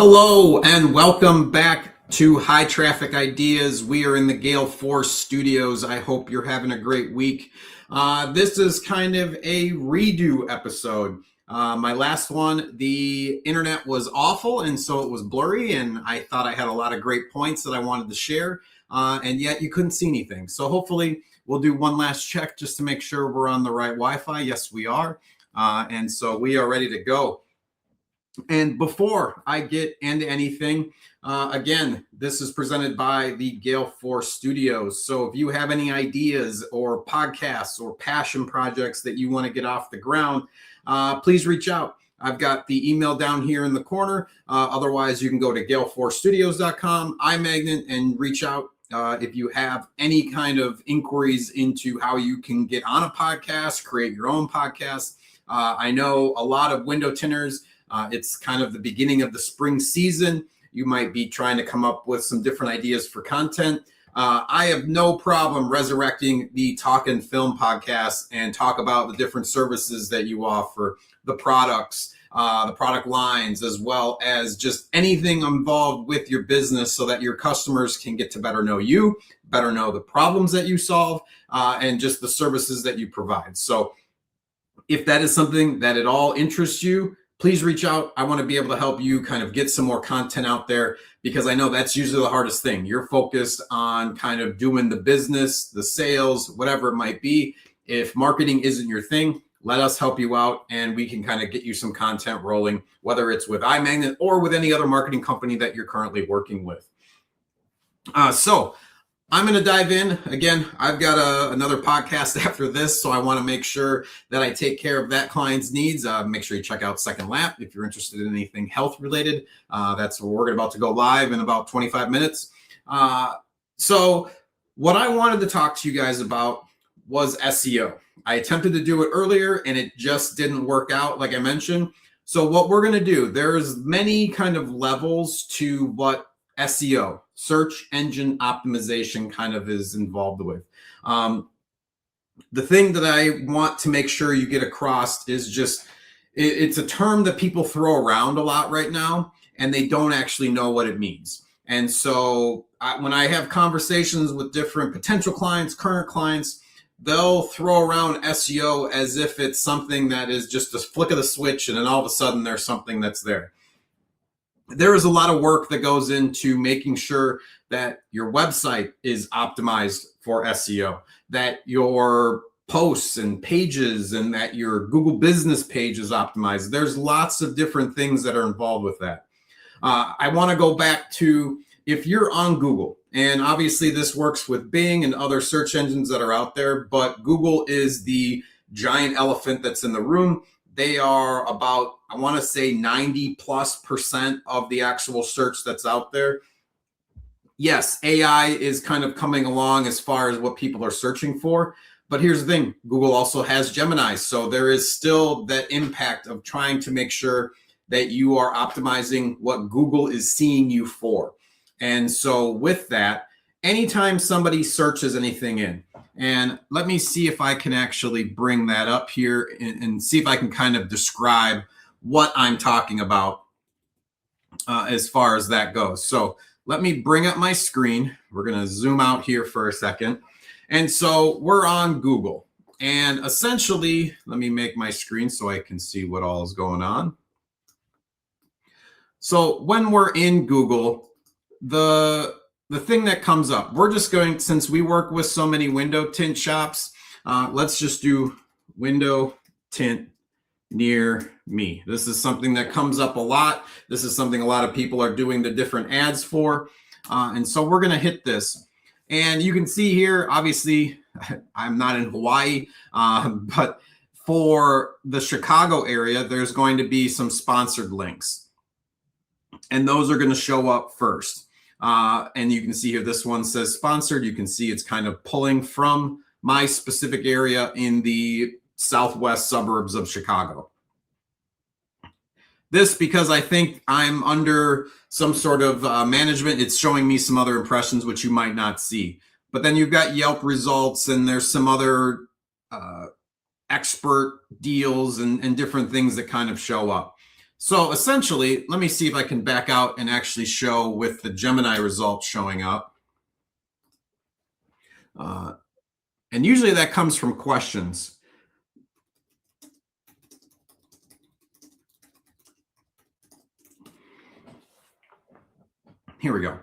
Hello and welcome back to High Traffic Ideas. We are in the Gale Force Studios. I hope you're having a great week. This is kind of a redo episode. My last one, the internet was awful and so it was blurry, and I thought I had a lot of great points that I wanted to share, and yet you couldn't see anything. So hopefully we'll do one last check just to make sure we're on the right Wi-Fi. Yes, we are. And so we are ready to go. And before I get into anything, again, this is presented by the Gale Force Studios. So if you have any ideas or podcasts or passion projects that you want to get off the ground, please reach out. I've got the email down here in the corner. Otherwise, you can go to galeforcestudios.com, iMagnet, and reach out if you have any kind of inquiries into how you can get on a podcast, create your own podcast. I know a lot of window tinters. It's kind of the beginning of the spring season. You might be trying to come up with some different ideas for content. I have no problem resurrecting the Talk and Film podcast and talk about the different services that you offer, the products, the product lines, as well as just anything involved with your business so that your customers can get to better know you, better know the problems that you solve, and just the services that you provide. So if that is something that at all interests you, please reach out. I want to be able to help you kind of get some more content out there, because I know that's usually the hardest thing. You're focused on kind of doing the business, the sales, whatever it might be. If marketing isn't your thing, let us help you out and we can kind of get you some content rolling, whether it's with iMagnet or with any other marketing company that you're currently working with. So I'm going to dive in. Again, I've got another podcast after this, so I want to make sure that I take care of that client's needs. Make sure you check out Second Lap if you're interested in anything health related. That's where we're about to go live in about 25 minutes. So what I wanted to talk to you guys about was SEO. I attempted to do it earlier and it just didn't work out, like I mentioned. So what we're going to do, there's many kind of levels to what SEO, search engine optimization, kind of is involved with. The thing that I want to make sure you get across is just, it's a term that people throw around a lot right now, and they don't actually know what it means. And so when I have conversations with different potential clients, current clients, they'll throw around SEO as if it's something that is just a flick of the switch, and then all of a sudden there's something that's there. There is a lot of work that goes into making sure that your website is optimized for SEO, that your posts and pages and that your Google business page is optimized. There's lots of different things that are involved with that. I want to go back to, if you're on Google, and obviously this works with Bing and other search engines that are out there, but Google is the giant elephant that's in the room. They are about, I want to say 90+% of the actual search that's out there. Yes, AI is kind of coming along as far as what people are searching for. But here's the thing, Google also has Gemini. So there is still that impact of trying to make sure that you are optimizing what Google is seeing you for. And so with that, anytime somebody searches anything in, and let me see if I can actually bring that up here and see if I can kind of describe what I'm talking about as far as that goes. So let me bring up my screen. We're going to zoom out here for a second. And so we're on Google. And essentially, let me make my screen so I can see what all is going on. So when we're in Google, the thing that comes up, we're just going, since we work with so many window tint shops, let's just do window tint near me. This is something that comes up a lot. This is something a lot of people are doing the different ads for. And so we're going to hit this. And you can see here, obviously, I'm not in Hawaii, but for the Chicago area, there's going to be some sponsored links. And those are going to show up first. And you can see here, this one says sponsored. You can see it's kind of pulling from my specific area in the southwest suburbs of Chicago. This, because I think I'm under some sort of management, it's showing me some other impressions, which you might not see. But then you've got Yelp results, and there's some other expert deals and different things that kind of show up. So essentially, let me see if I can back out and actually show with the Gemini results showing up. And usually that comes from questions. Here we go.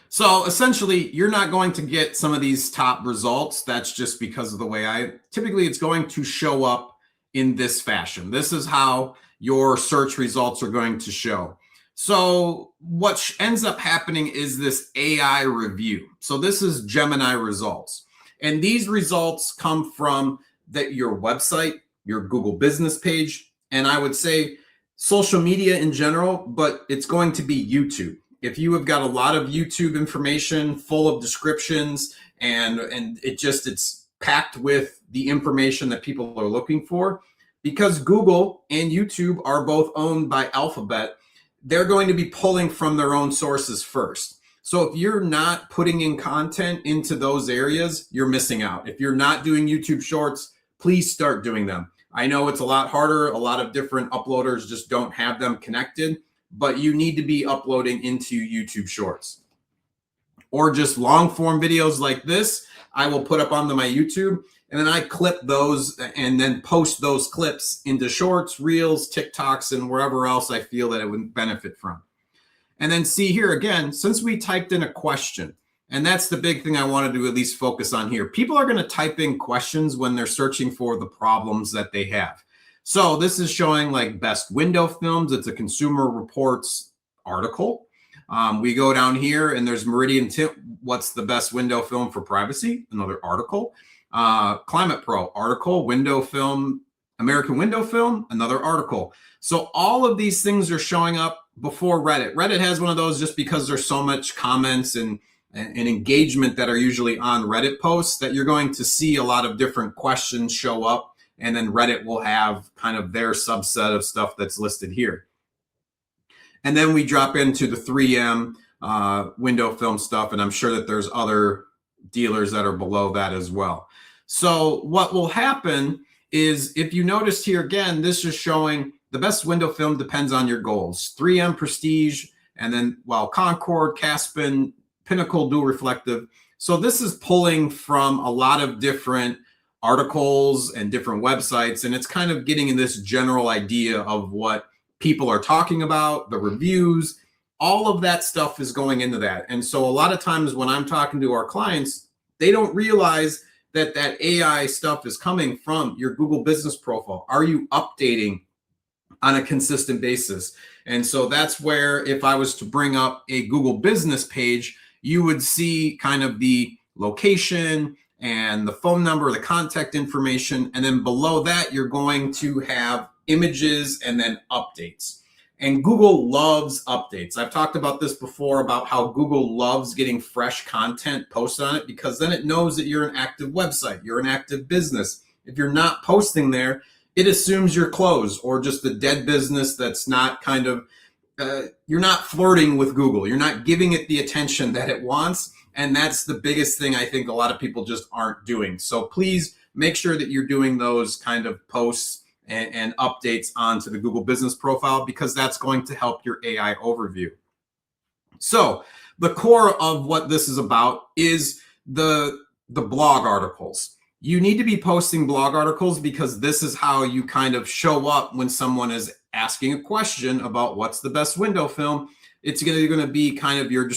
So essentially, you're not going to get some of these top results. That's just because of the way typically it's going to show up in this fashion. This is how your search results are going to show. So what ends up happening is this AI review. So this is Gemini results. And these results come from your website, your Google business page, and I would say social media in general, but it's going to be YouTube. If you have got a lot of YouTube information full of descriptions and it's packed with the information that people are looking for, because Google and YouTube are both owned by Alphabet, they're going to be pulling from their own sources first. So if you're not putting in content into those areas, you're missing out. If you're not doing YouTube Shorts, please start doing them. I know it's a lot harder. A lot of different uploaders just don't have them connected, but you need to be uploading into YouTube Shorts. Or just long form videos like this, I will put up onto my YouTube, and then I clip those and then post those clips into Shorts, Reels, TikToks, and wherever else I feel that it would benefit from. And then see here again, since we typed in a question, and that's the big thing I wanted to at least focus on here. People are going to type in questions when they're searching for the problems that they have. So this is showing like best window films. It's a Consumer Reports article. We go down here and there's Meridian Tip. What's the best window film for privacy? Another article. Climate Pro article. Window film, American Window Film. Another article. So all of these things are showing up before Reddit. Reddit has one of those just because there's so much comments and engagement that are usually on Reddit posts that you're going to see a lot of different questions show up. And then Reddit will have kind of their subset of stuff that's listed here. And then we drop into the 3M window film stuff, and I'm sure that there's other dealers that are below that as well. So what will happen is, if you noticed here again, this is showing the best window film depends on your goals. 3M Prestige, and then Concord, Caspin, Pinnacle Dual Reflective. So this is pulling from a lot of different articles and different websites, and it's kind of getting in this general idea of what people are talking about, the reviews, all of that stuff is going into that. And so a lot of times when I'm talking to our clients, they don't realize that that AI stuff is coming from your Google business profile. Are you updating on a consistent basis? And so that's where, if I was to bring up a Google business page, you would see kind of the location and the phone number, the contact information. And then below that, you're going to have images and then updates. And Google loves updates. I've talked about this before, about how Google loves getting fresh content posted on it, because then it knows that you're an active website, you're an active business. If you're not posting there, it assumes you're closed or just a dead business that's not kind of, you're not flirting with Google. You're not giving it the attention that it wants. And that's the biggest thing I think a lot of people just aren't doing. So please make sure that you're doing those kind of posts and updates onto the Google business profile, because that's going to help your AI overview. So the core of what this is about is the blog articles. You need to be posting blog articles, because this is how you kind of show up when someone is asking a question about what's the best window film. It's going to be kind of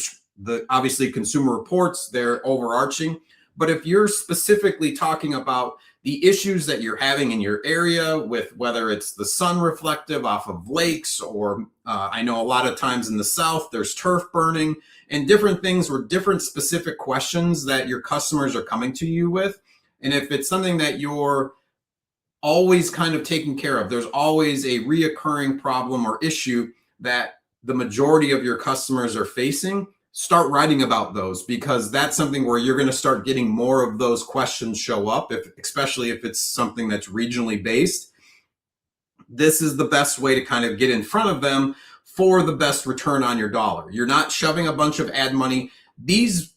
obviously Consumer Reports, they're overarching. But if you're specifically talking about the issues that you're having in your area, with whether it's the sun reflective off of lakes, or I know a lot of times in the South, there's turf burning and different things, or different specific questions that your customers are coming to you with. And if it's something that you're always kind of taking care of, there's always a reoccurring problem or issue that the majority of your customers are facing, start writing about those, because that's something where you're going to start getting more of those questions show up, especially if it's something that's regionally based. This is the best way to kind of get in front of them for the best return on your dollar. You're not shoving a bunch of ad money. These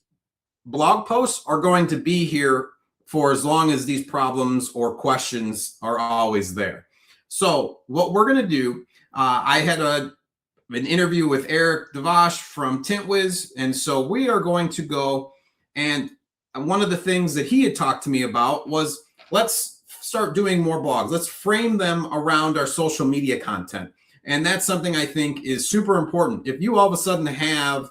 blog posts are going to be here for as long as these problems or questions are always there. So what we're going to do, I had an interview with Eric Devash from TintWiz, and so we are going to go, and one of the things that he had talked to me about was, let's start doing more blogs. Let's frame them around our social media content. And that's something I think is super important. If you all of a sudden have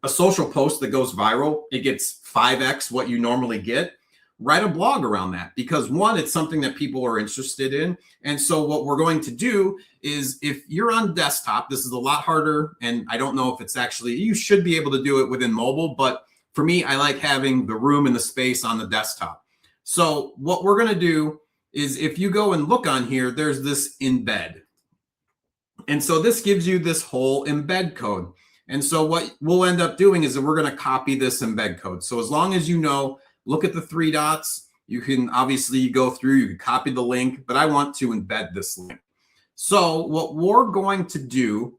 a social post that goes viral, it gets 5x what you normally get, write a blog around that, because one, it's something that people are interested in. And so what we're going to do is, if you're on desktop, this is a lot harder, and I don't know if it's actually, you should be able to do it within mobile, but for me, I like having the room and the space on the desktop. So what we're going to do is, if you go and look on here, there's this embed. And so this gives you this whole embed code. And so what we'll end up doing is that we're going to copy this embed code. So as long as you know, look at the 3 dots, you can obviously go through, you can copy the link, but I want to embed this link. So what we're going to do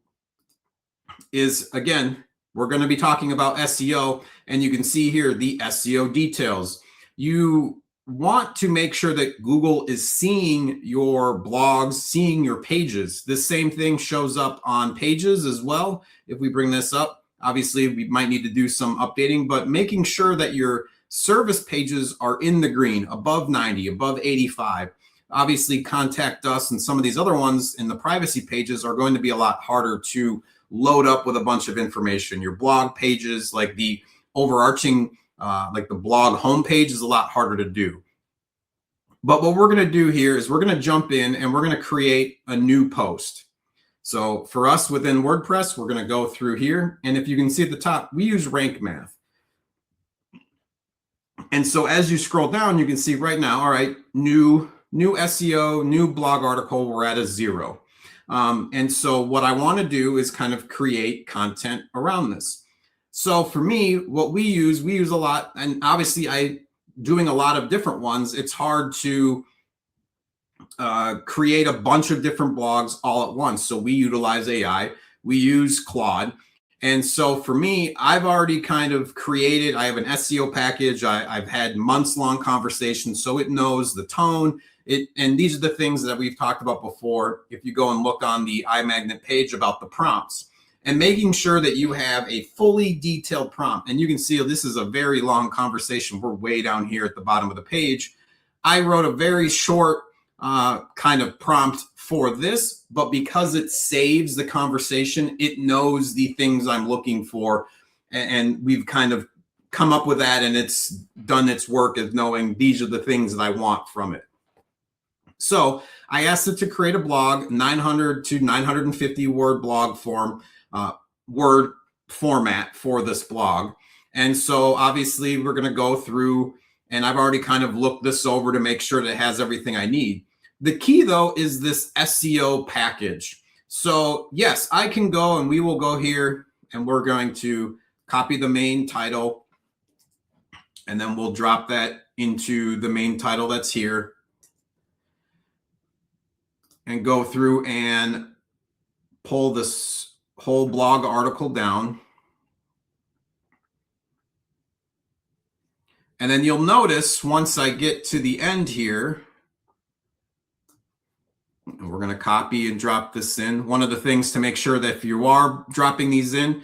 is, again, we're going to be talking about SEO, and you can see here the SEO details. You want to make sure that Google is seeing your blogs, seeing your pages. This same thing shows up on pages as well. If we bring this up, obviously we might need to do some updating, but making sure that your service pages are in the green, above 90, above 85. Obviously, contact us, and some of these other ones in the privacy pages are going to be a lot harder to load up with a bunch of information. Your blog pages, like the overarching, like the blog homepage, is a lot harder to do. But what we're going to do here is we're going to jump in and we're going to create a new post. So for us within WordPress, we're going to go through here. And if you can see at the top, we use Rank Math. And so as you scroll down, you can see right now, all right, new SEO, new blog article, we're at a 0. And so what I want to do is kind of create content around this. So for me, what we use a lot, and obviously doing a lot of different ones, it's hard to create a bunch of different blogs all at once. So we utilize AI, we use Claude. And so for me, I've already kind of created, I have an SEO package. I've had months-long conversations, so it knows the tone. And these are the things that we've talked about before. If you go and look on the iMagnet page about the prompts, and making sure that you have a fully detailed prompt. And you can see this is a very long conversation. We're way down here at the bottom of the page. I wrote a very short kind of prompt for this, but because it saves the conversation, it knows the things I'm looking for. And we've kind of come up with that, and it's done its work of knowing these are the things that I want from it. So I asked it to create a blog, 900 to 950 word blog form, word format for this blog. And so obviously we're going to go through, and I've already kind of looked this over to make sure that it has everything I need. The key though is this SEO package. So yes, I can go, and we will go here, and we're going to copy the main title, and then we'll drop that into the main title that's here, and go through and pull this whole blog article down. And then you'll notice once I get to the end here, we're going to copy and drop this in. One of the things to make sure that if you are dropping these in,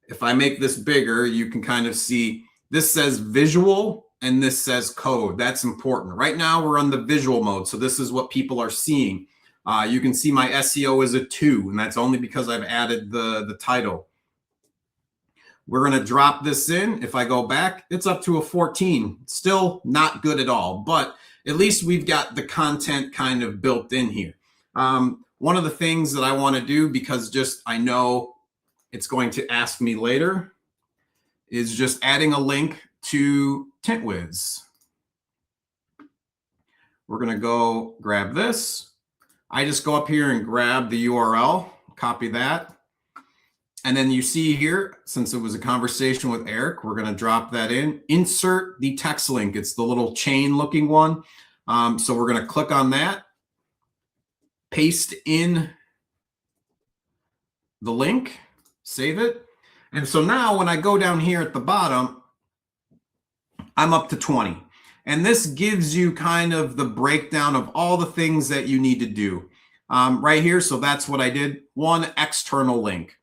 if I make this bigger, you can kind of see this says visual and this says code. That's important. Right now we're on the visual mode, so this is what people are seeing. You can see my SEO is a 2, and that's only because I've added the title. We're going to drop this in. If I go back, it's up to a 14. Still not good at all, but at least we've got the content kind of built in here. One of the things that I want to do, because just I know it's going to ask me later, is just adding a link to TintWiz. We're going to go grab this. I just go up here and grab the URL, copy that. And then you see here, since it was a conversation with Eric, we're going to drop that in. Insert the text link. It's the little chain looking one. So we're going to click on that, paste in the link, save it. And so now when I go down here at the bottom, I'm up to 20. And this gives you kind of the breakdown of all the things that you need to do. right here. So that's what I did, one external link.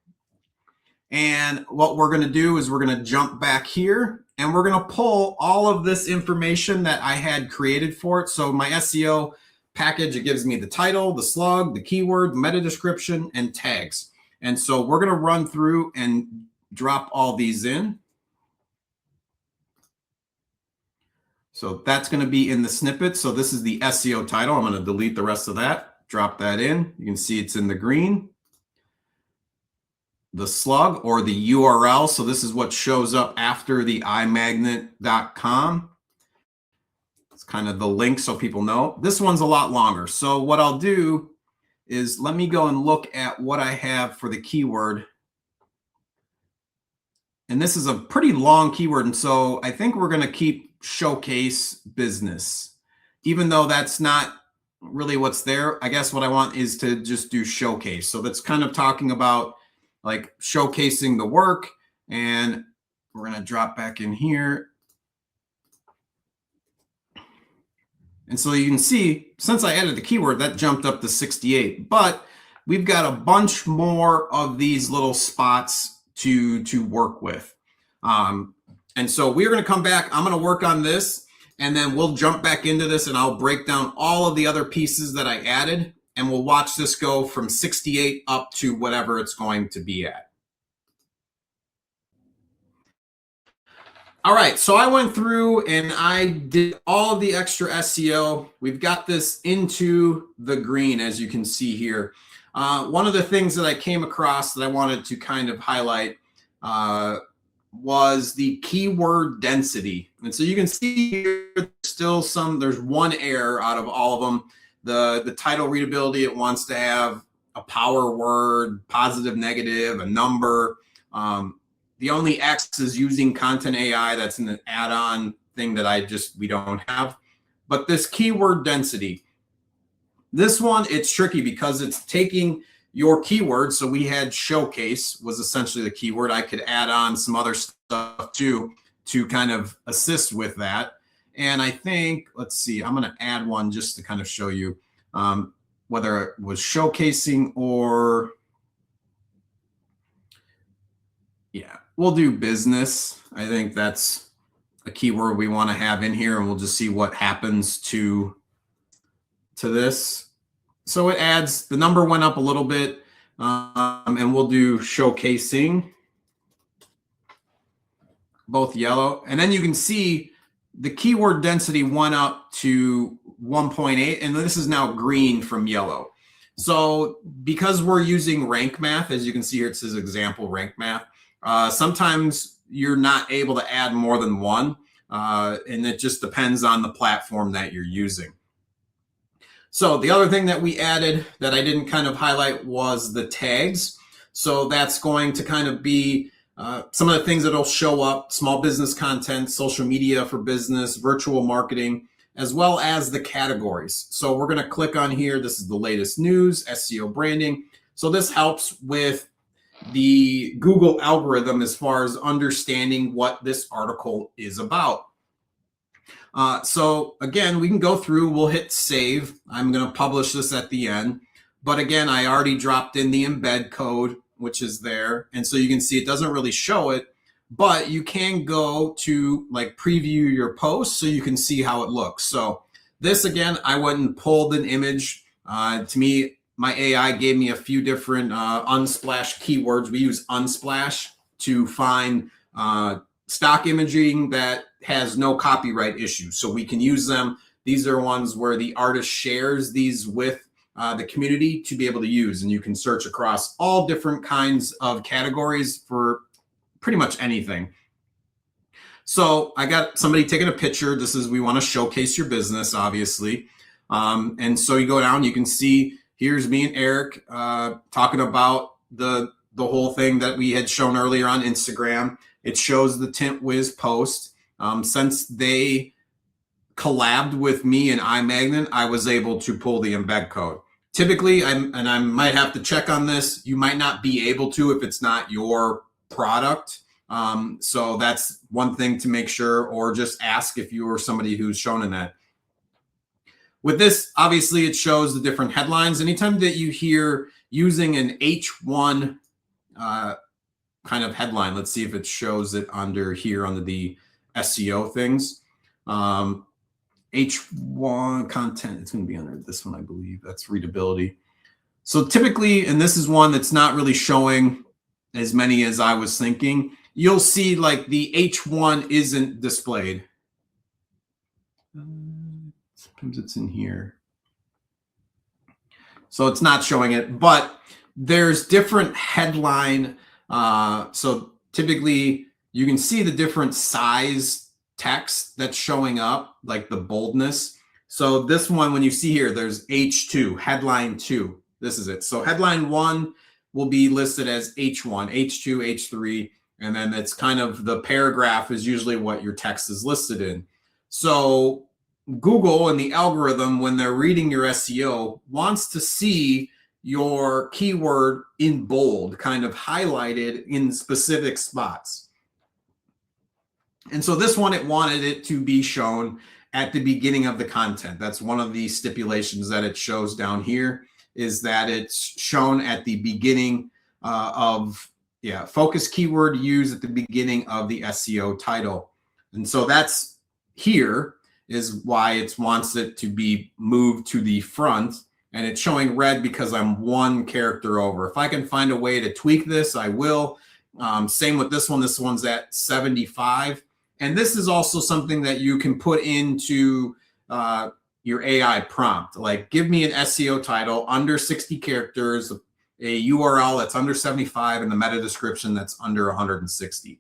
And what we're going to do is we're going to jump back here and we're going to pull all of this information that I had created for it. So my SEO package, it gives me the title, the slug, the keyword, meta description, and tags. And so we're going to run through and drop all these in. So that's going to be in the snippet. So this is the SEO title. I'm going to delete the rest of that, drop that in. You can see it's in the green. The slug or the URL. So this is what shows up after the imagnet.com. It's kind of the link so people know. This one's a lot longer. So what I'll do is let me go and look at what I have for the keyword. And this is a pretty long keyword. And so I think we're going to keep showcase business, even though that's not really what's there. I guess what I want is to just do showcase. So that's kind of talking about like showcasing the work. And we're going to drop back in here. And so you can see, since I added the keyword, that jumped up to 68. But we've got a bunch more of these little spots to work with. And so we're going to come back. I'm going to work on this, and then we'll jump back into this, and I'll break down all of the other pieces that I added, and we'll watch this go from 68 up to whatever it's going to be at. All right, so I went through and I did all of the extra SEO. We've got this into the green, as you can see here. One of the things that I came across that I wanted to kind of highlight was the keyword density. And so you can see here, there's one error out of all of them. The title readability, it wants to have a power word, positive, negative, a number. The only X is using content AI. That's an add-on thing that we don't have. But this keyword density, this one, it's tricky because it's taking your keyword. So we had showcase was essentially the keyword. I could add on some other stuff too to kind of assist with that. And I think, let's see, I'm going to add one just to kind of show you whether it was showcasing or, yeah, we'll do business. I think that's a keyword we want to have in here, and we'll just see what happens to this. So it adds, the number went up a little bit, and we'll do showcasing, both yellow. And then you can see the keyword density went up to 1.8, and this is now green from yellow. So because we're using Rank Math, as you can see here, it says example Rank Math. Sometimes you're not able to add more than one, and it just depends on the platform that you're using. So the other thing that we added that I didn't kind of highlight was the tags. So that's going to kind of be some of the things that'll show up: small business content, social media for business, virtual marketing, as well as the categories. So we're going to click on here. This is the latest news, SEO branding. So this helps with the Google algorithm as far as understanding what this article is about. So again, we can go through, we'll hit save. I'm going to publish this at the end. But again, I already dropped in the embed code, which is there. And so you can see it doesn't really show it, but you can go to like preview your post so you can see how it looks. So this, again, I went and pulled an image. To me, my AI gave me a few different Unsplash keywords. We use Unsplash to find stock imaging that has no copyright issues. So we can use them. These are ones where the artist shares these with the community to be able to use. And you can search across all different kinds of categories for pretty much anything. So I got somebody taking a picture. This is, we want to showcase your business, obviously. And so you go down, you can see, here's me and Eric talking about the whole thing that we had shown earlier on Instagram. It shows the Tint Wiz post. Since they collabed with me and iMagnet, I was able to pull the embed code. Typically, I might have to check on this, you might not be able to if it's not your product. So that's one thing to make sure, or just ask if you are somebody who's shown in that. With this, obviously, it shows the different headlines. Anytime that you hear using an H1 kind of headline, let's see if it shows it under here under the SEO things. H1 content, it's going to be under this one, I believe. That's readability. So typically, and this is one that's not really showing as many as I was thinking, you'll see like the H1 isn't displayed. Sometimes it's in here. So it's not showing it, but there's different headline. So typically you can see the different size text that's showing up, like the boldness. So this one, when you see here, there's H2, headline 2. This is it. So headline 1 will be listed as H1, H2, H3, and then it's kind of the paragraph is usually what your text is listed in. So Google and the algorithm, when they're reading your SEO, wants to see your keyword in bold, kind of highlighted in specific spots. And so this one, it wanted it to be shown at the beginning of the content. That's one of the stipulations that it shows down here, is that it's shown at the beginning focus keyword used at the beginning of the SEO title. And so that's here is why it wants it to be moved to the front, and it's showing red because I'm one character over. If I can find a way to tweak this, I will. Same with this one. This one's at 75. And this is also something that you can put into your AI prompt. Like, give me an SEO title under 60 characters, a URL that's under 75, and the meta description that's under 160.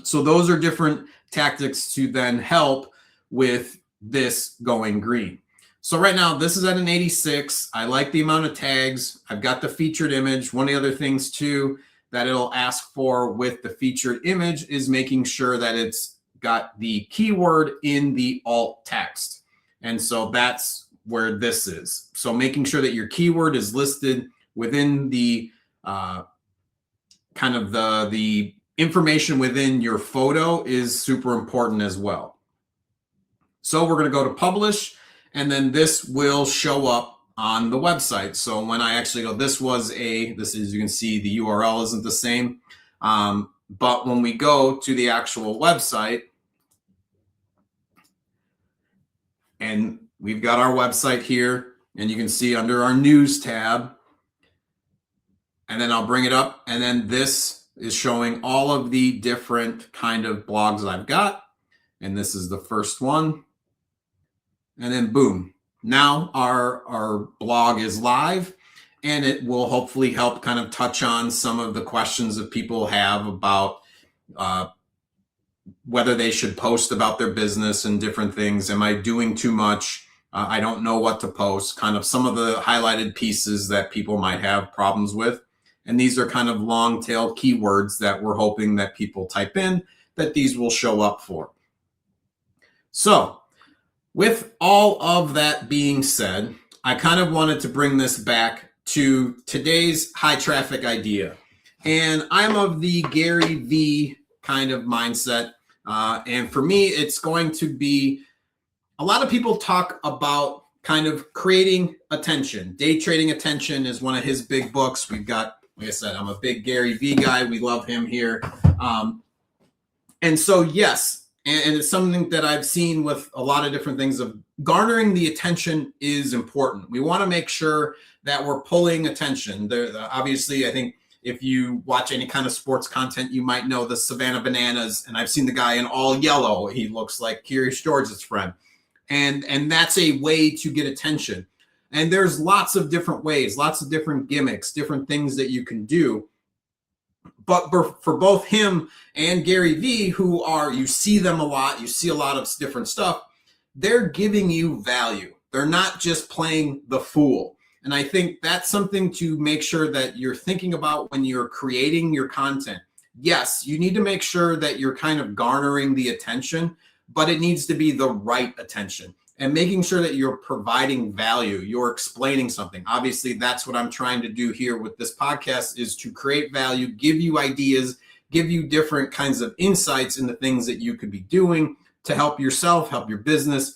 So those are different tactics to then help with this going green. So right now, this is at an 86. I like the amount of tags. I've got the featured image. One of the other things too that it'll ask for with the featured image is making sure that it's got the keyword in the alt text. And so that's where this is. So making sure that your keyword is listed within the kind of the information within your photo is super important as well. So we're going to go to publish, and then this will show up on the website. So when I actually go, this is, you can see the URL isn't the same. But when we go to the actual website, and we've got our website here, and you can see under our news tab, and then I'll bring it up, and then this is showing all of the different kind of blogs I've got. And this is the first one. And then boom, now our blog is live, and it will hopefully help kind of touch on some of the questions that people have about whether they should post about their business and different things. Am I doing too much? I don't know what to post. Kind of some of the highlighted pieces that people might have problems with. And these are kind of long tail keywords that we're hoping that people type in, that these will show up for. So with all of that being said, I kind of wanted to bring this back to today's high traffic idea. And I'm of the Gary V kind of mindset. And for me, it's going to be, a lot of people talk about kind of creating attention. Day Trading Attention is one of his big books. We've got, like I said, I'm a big Gary V guy. We love him here. And so, yes, and it's something that I've seen with a lot of different things of garnering the attention is important. We want to make sure that we're pulling attention. Obviously, I think if you watch any kind of sports content, you might know the Savannah Bananas, and I've seen the guy in all yellow. He looks like Curious George's friend. And that's a way to get attention. And there's lots of different ways, lots of different gimmicks, different things that you can do. But for both him and Gary V, who are, you see them a lot, you see a lot of different stuff, they're giving you value. They're not just playing the fool. And I think that's something to make sure that you're thinking about when you're creating your content. Yes, you need to make sure that you're kind of garnering the attention, but it needs to be the right attention. And making sure that you're providing value, you're explaining something. Obviously, that's what I'm trying to do here with this podcast, is to create value, give you ideas, give you different kinds of insights into things that you could be doing to help yourself, help your business,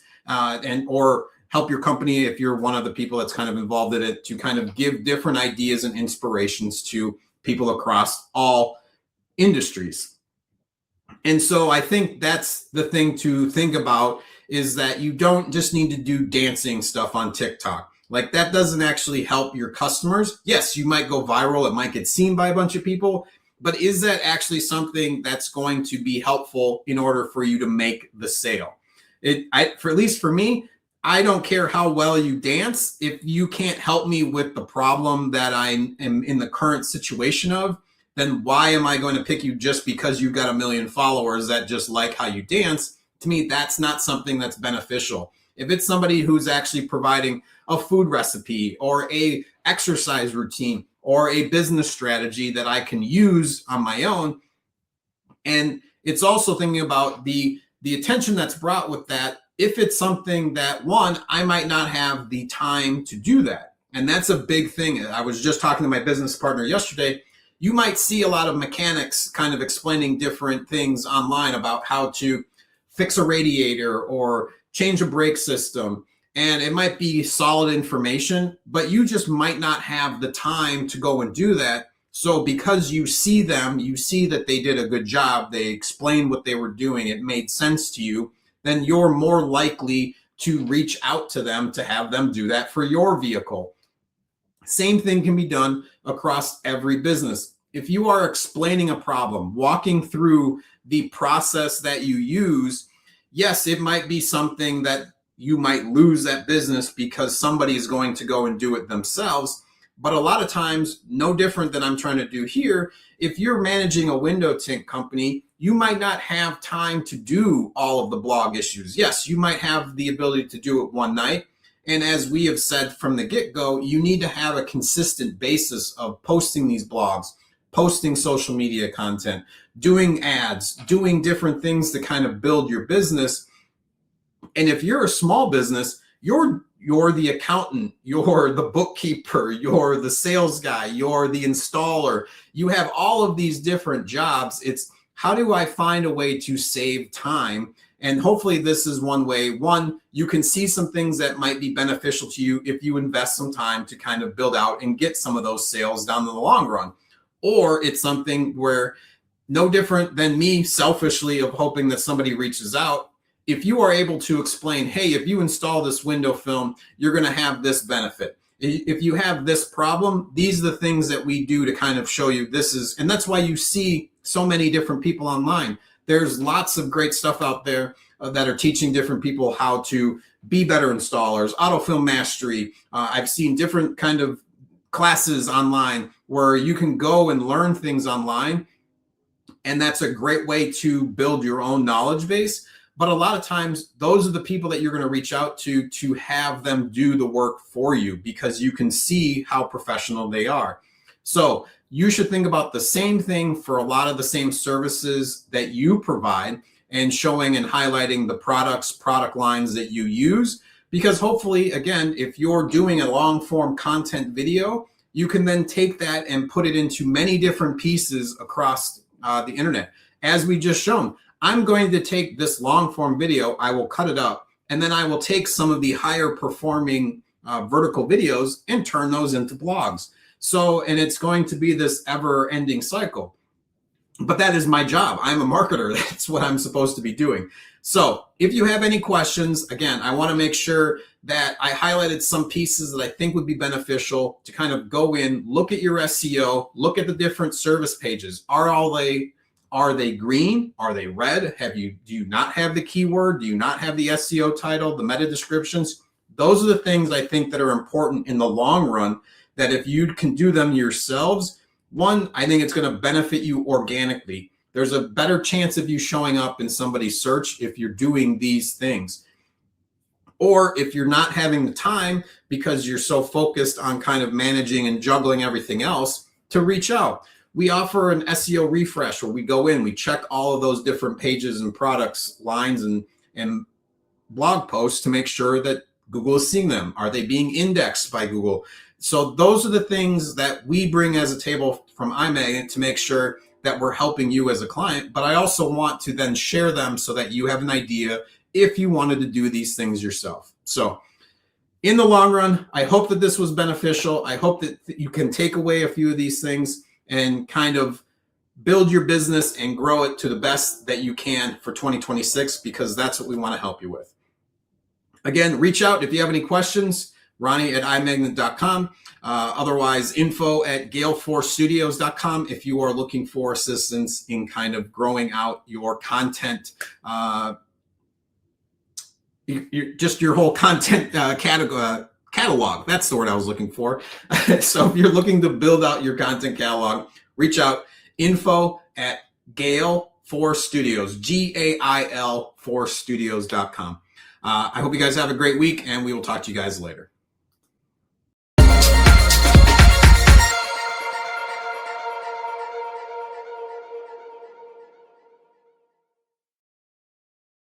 or help your company, if you're one of the people that's kind of involved in it, to kind of give different ideas and inspirations to people across all industries. And so I think that's the thing to think about, is that you don't just need to do dancing stuff on TikTok. Like, that doesn't actually help your customers. Yes, you might go viral. It might get seen by a bunch of people. But is that actually something that's going to be helpful in order for you to make the sale? For at least for me, I don't care how well you dance. If you can't help me with the problem that I am in the current situation of, then why am I going to pick you just because you've got 1 million followers that just like how you dance? To me, that's not something that's beneficial. If it's somebody who's actually providing a food recipe or a exercise routine or a business strategy that I can use on my own, and it's also thinking about the attention that's brought with that. If it's something that, one, I might not have the time to do that. And that's a big thing. I was just talking to my business partner yesterday. You might see a lot of mechanics kind of explaining different things online about how to fix a radiator or change a brake system. And it might be solid information, but you just might not have the time to go and do that. So because you see them, you see that they did a good job, they explained what they were doing, it made sense to you, then you're more likely to reach out to them to have them do that for your vehicle. Same thing can be done across every business. If you are explaining a problem, walking through the process that you use, yes, it might be something that you might lose that business because somebody is going to go and do it themselves. But a lot of times, no different than I'm trying to do here, if you're managing a window tint company, you might not have time to do all of the blog issues. Yes, you might have the ability to do it one night. And as we have said from the get-go, you need to have a consistent basis of posting these blogs, posting social media content, doing ads, doing different things to kind of build your business. And if you're a small business, you're the accountant, you're the bookkeeper, you're the sales guy, you're the installer. You have all of these different jobs. It's how do I find a way to save time? And hopefully this is one way. One, you can see some things that might be beneficial to you if you invest some time to kind of build out and get some of those sales down in the long run. Or it's something where, no different than me selfishly of hoping that somebody reaches out. If you are able to explain, hey, if you install this window film, you're going to have this benefit. If you have this problem, these are the things that we do to kind of show you this is, and that's why you see so many different people online. There's lots of great stuff out there that are teaching different people how to be better installers, autofilm mastery. I've seen different kind of classes online where you can go and learn things online. And that's a great way to build your own knowledge base. But a lot of times, those are the people that you're going to reach out to have them do the work for you because you can see how professional they are. So you should think about the same thing for a lot of the same services that you provide and showing and highlighting the product lines that you use. Because hopefully, again, if you're doing a long form content video, you can then take that and put it into many different pieces across the internet. As we just shown, I'm going to take this long form video, I will cut it up, and then I will take some of the higher performing vertical videos and turn those into blogs. So, and it's going to be this ever ending cycle. But that is my job. I'm a marketer. That's what I'm supposed to be doing. So if you have any questions, again, I want to make sure that I highlighted some pieces that I think would be beneficial to kind of go in, look at your SEO, look at the different service pages. Are they green? Are they red? Do you not have the keyword? Do you not have the SEO title, the meta descriptions? Those are the things I think that are important in the long run, that if you can do them yourselves, one, I think it's going to benefit you organically. There's a better chance of you showing up in somebody's search if you're doing these things. Or if you're not having the time because you're so focused on kind of managing and juggling everything else, to reach out. We offer an SEO refresh where we go in, we check all of those different pages and products, lines and blog posts to make sure that Google is seeing them. Are they being indexed by Google? So those are the things that we bring as a table from iMagnet to make sure that we're helping you as a client. But I also want to then share them so that you have an idea if you wanted to do these things yourself. So in the long run, I hope that this was beneficial. I hope that you can take away a few of these things and kind of build your business and grow it to the best that you can for 2026, because that's what we want to help you with. Again, reach out if you have any questions, Ronnie@imagnet.com. Otherwise, info@gale4studios.com if you are looking for assistance in kind of growing out your content, just your whole content catalog. That's the word I was looking for. So if you're looking to build out your content catalog, reach out, info@gale4studios, GAIL4studios.com. I hope you guys have a great week, and we will talk to you guys later.